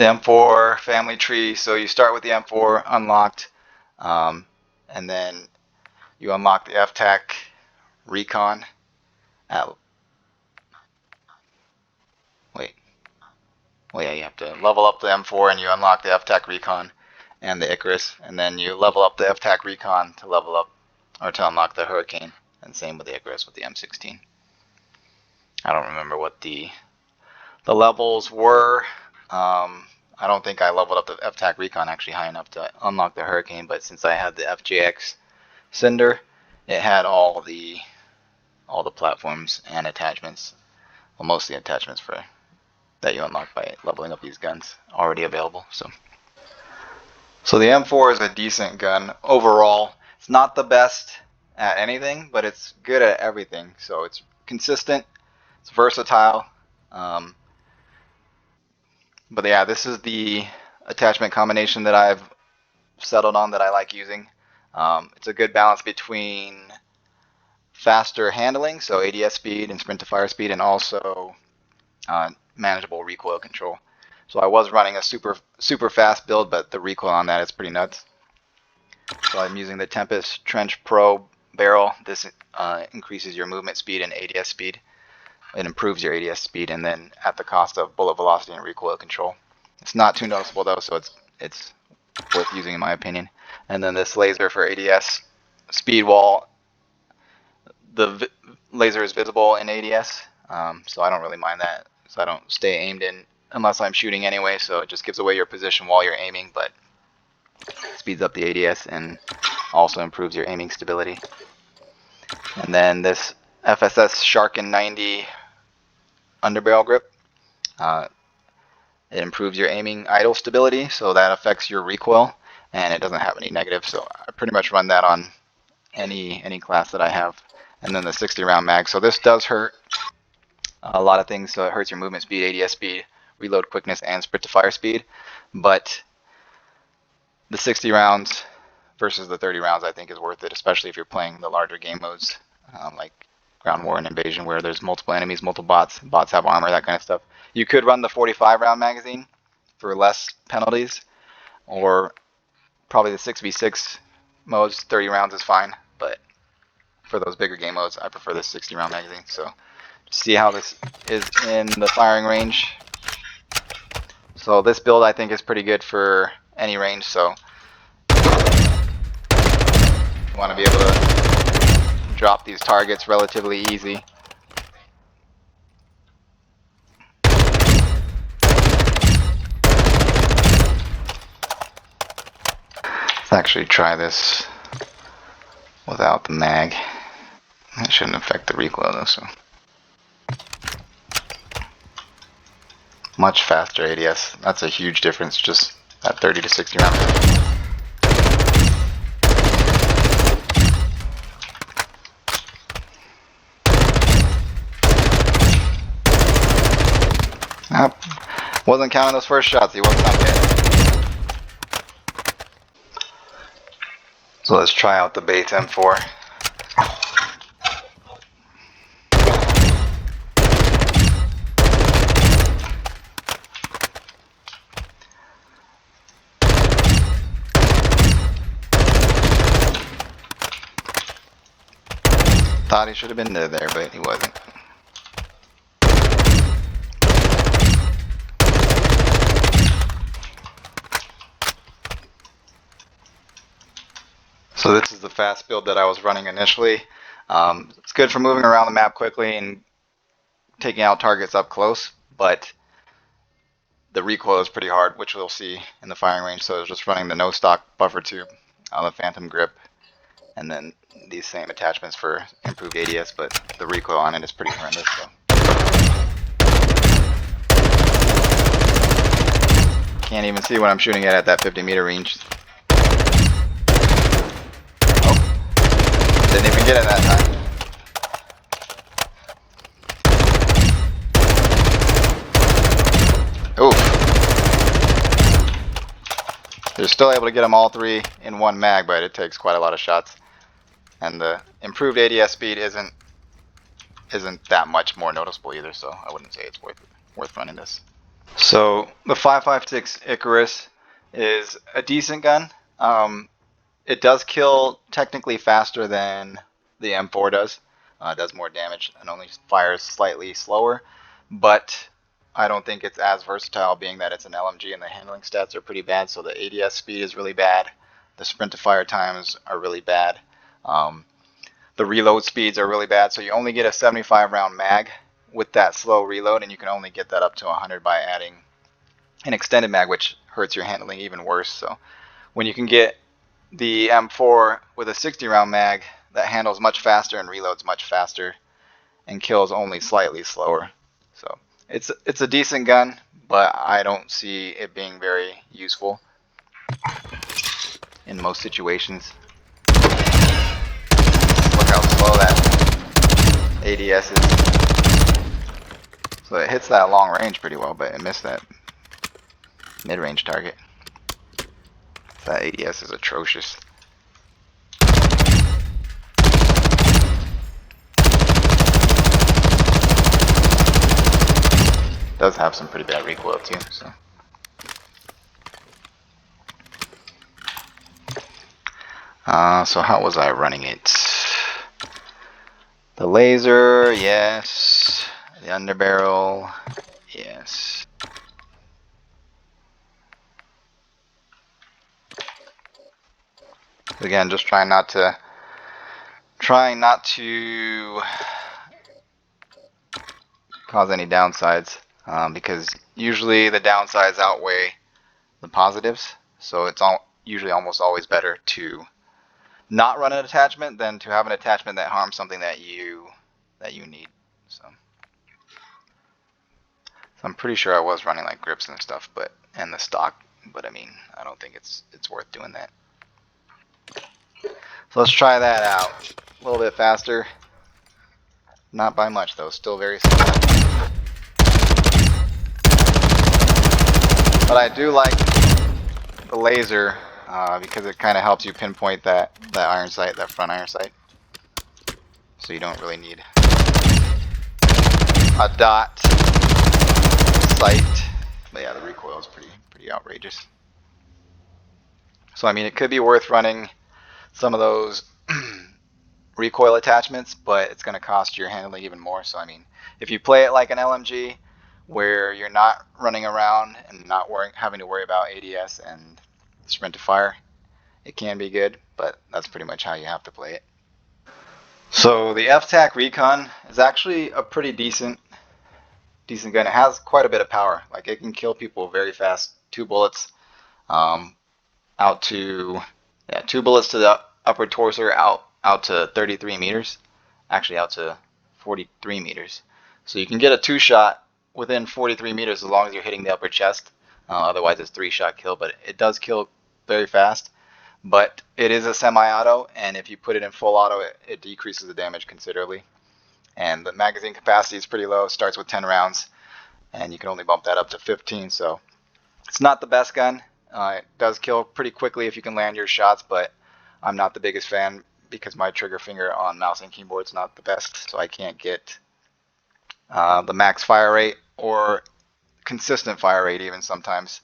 the M4 family tree. So you start with the M4 unlocked, and then you unlock the F-TAC Recon at, wait, well yeah, you have to level up the M4 and you unlock the F-TAC Recon and the Icarus, and then you level up the F-TAC Recon to level up, or to unlock the Hurricane, and same with the Icarus with the M16. I don't remember what the levels were. I don't think I leveled up the F-TAC Recon actually high enough to unlock the Hurricane, but since I had the FJX Cinder, it had all the platforms and attachments, well, mostly attachments for that you unlock by leveling up these guns already available. So the M4 is a decent gun overall. It's not the best at anything, but it's good at everything. So it's consistent, it's versatile. But yeah, this is the attachment combination that I've settled on that I like using. It's a good balance between faster handling, so ADS speed and sprint to fire speed, and also manageable recoil control. So I was running a super fast build, but the recoil on that is pretty nuts. So I'm using the Tempest Trench Pro barrel. This increases your movement speed and ADS speed. It improves your ADS speed, and then at the cost of bullet velocity and recoil control. It's not too noticeable though, so it's worth using in my opinion. And then this laser for ADS speed wall. The laser is visible in ADS, so I don't really mind that. So I don't stay aimed in unless I'm shooting anyway, so it just gives away your position while you're aiming, but speeds up the ADS and also improves your aiming stability. And then this FSS Sharkin 90 underbarrel grip. It improves your aiming idle stability, so that affects your recoil, and it doesn't have any negative, so I pretty much run that on any class that I have. And then the 60 round mag. So this does hurt a lot of things. So it hurts your movement speed, ADS speed, reload quickness, and sprint to fire speed. But the 60 rounds versus the 30 rounds I think is worth it, especially if you're playing the larger game modes like Ground War and Invasion, where there's multiple enemies, multiple bots have armor, that kind of stuff. You could run the 45 round magazine for less penalties, or probably the 6v6 modes, 30 rounds is fine, but for those bigger game modes, I prefer this 60 round magazine. So see how this is in the firing range. So this build I think is pretty good for any range, so you want to be able to drop these targets relatively easy. Let's actually try this without the mag. That shouldn't affect the recoil though, so. Much faster ADS. That's a huge difference, just at 30 to 60 rounds. Nope. Wasn't counting those first shots, he wasn't up yet. So let's try out the Bates M4. Thought he should have been there, but he wasn't. So this is the fast build that I was running initially. It's good for moving around the map quickly and taking out targets up close, but the recoil is pretty hard, which we'll see in the firing range. So I was just running the no stock buffer tube, the phantom grip, and then these same attachments for improved ADS, but the recoil on it is pretty horrendous. So. Can't even see what I'm shooting at that 50-meter range. Oh, didn't even get it that time. Oof. They're still able to get them all three in one mag, but it takes quite a lot of shots. And the improved ADS speed isn't that much more noticeable either, so I wouldn't say it's worth running this. So the 5.56 Icarus is a decent gun. It does kill technically faster than the M4 does. It does more damage and only fires slightly slower, but I don't think it's as versatile, being that it's an LMG and the handling stats are pretty bad. So the ADS speed is really bad. The sprint to fire times are really bad. Um, the reload speeds are really bad. So you only get a 75 round mag with that slow reload, and you can only get that up to 100 by adding an extended mag, which hurts your handling even worse. So when you can get the M4 with a 60 round mag that handles much faster and reloads much faster and kills only slightly slower. So it's a decent gun, but I don't see it being very useful in most situations. Look how slow that ADS is. So it hits that long range pretty well, but it missed that mid-range target. That ADS is atrocious. Does have some pretty bad recoil too. So how was I running it? The laser, yes. The underbarrel, yes. Again, just trying not to cause any downsides, because usually the downsides outweigh the positives. So it's usually almost always better to not run an attachment than to have an attachment that harms something that you need. So I'm pretty sure I was running like grips and stuff, and the stock, but I mean, I don't think it's worth doing that. So let's try that out. A little bit faster. Not by much though, still very slow. But I do like the laser because it kind of helps you pinpoint that iron sight, that front iron sight. So you don't really need a dot sight. But yeah, the recoil is pretty outrageous. So I mean, it could be worth running some of those recoil attachments, but it's going to cost your handling even more. So I mean, if you play it like an LMG, where you're not running around and not having to worry about ADS and sprint to fire, it can be good, but that's pretty much how you have to play it. So the FTAC Recon is actually a pretty decent gun. It has quite a bit of power. Like it can kill people very fast. 2 bullets um, out to 2 bullets to the upper torso, out to 33 meters. Actually, out to 43 meters. So you can get a 2-shot within 43 meters as long as you're hitting the upper chest. Otherwise, it's 3-shot kill, but it does kill very fast. But it is a semi-auto, and if you put it in full auto, it decreases the damage considerably. And the magazine capacity is pretty low. It starts with 10 rounds, and you can only bump that up to 15. So it's not the best gun. It does kill pretty quickly if you can land your shots, but I'm not the biggest fan because my trigger finger on mouse and keyboard is not the best, so I can't get the max fire rate or consistent fire rate even sometimes,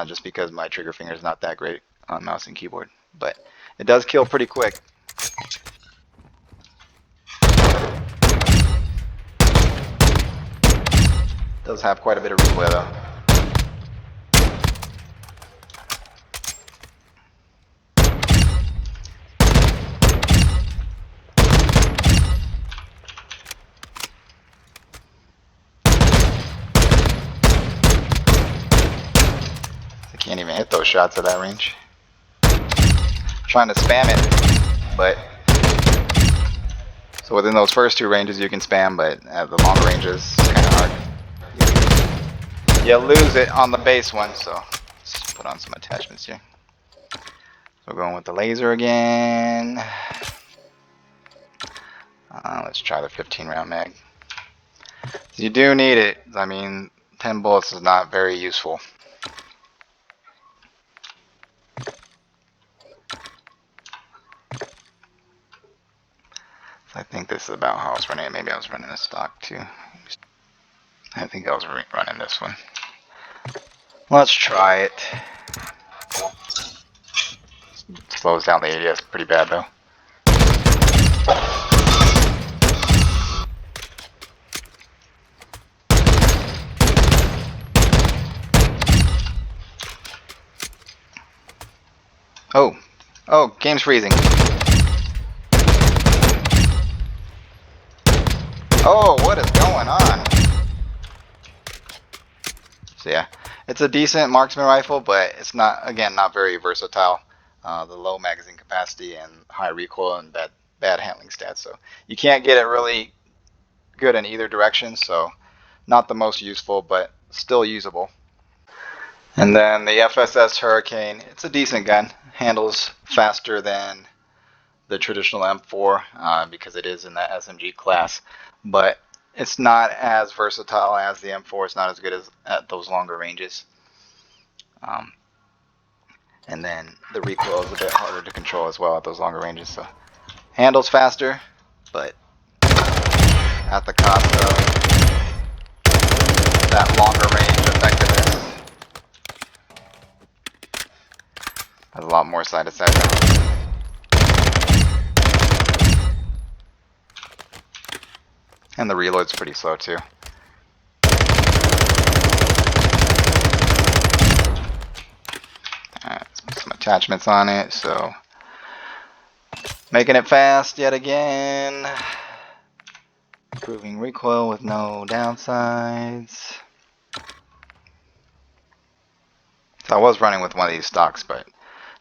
just because my trigger finger is not that great on mouse and keyboard. But it does kill pretty quick. Does have quite a bit of recoil though. I can't even hit those shots at that range. Trying to spam it, but so within those first 2 ranges you can spam, but at the longer ranges it's kind of hard. You lose it on the base one, so let's put on some attachments here. So we're going with the laser again. Let's try the 15 round mag. So you do need it. I mean, 10 bullets is not very useful. I think this is about how I was running it. Maybe I was running a stock too. I think I was running this one. Let's try it. Slows down the ADS pretty bad though. Oh, game's freezing. Oh, what is going on? So yeah, it's a decent marksman rifle, but it's not, again, not very versatile. The low magazine capacity and high recoil and bad handling stats. So you can't get it really good in either direction. So not the most useful, but still usable. And then the FSS Hurricane, it's a decent gun. Handles faster than the traditional M4 because it is in that SMG class, but it's not as versatile as the M4. It's not as good as at those longer ranges. And then the recoil is a bit harder to control as well at those longer ranges. So handles faster, but at the cost of that longer range effectiveness. Has a lot more side to side. And the reload's pretty slow too. Let's put some attachments on it. So making it fast yet again. Improving recoil with no downsides. So I was running with one of these stocks, but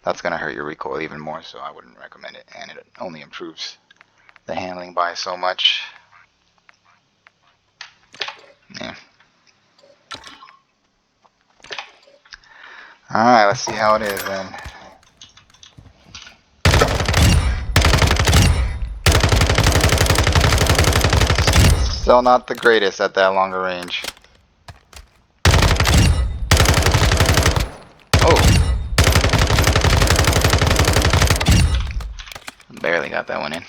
that's going to hurt your recoil even more, so I wouldn't recommend it. And it only improves the handling by so much. Yeah. Alright, let's see how it is then. Still not the greatest at that longer range. Oh! Barely got that one in.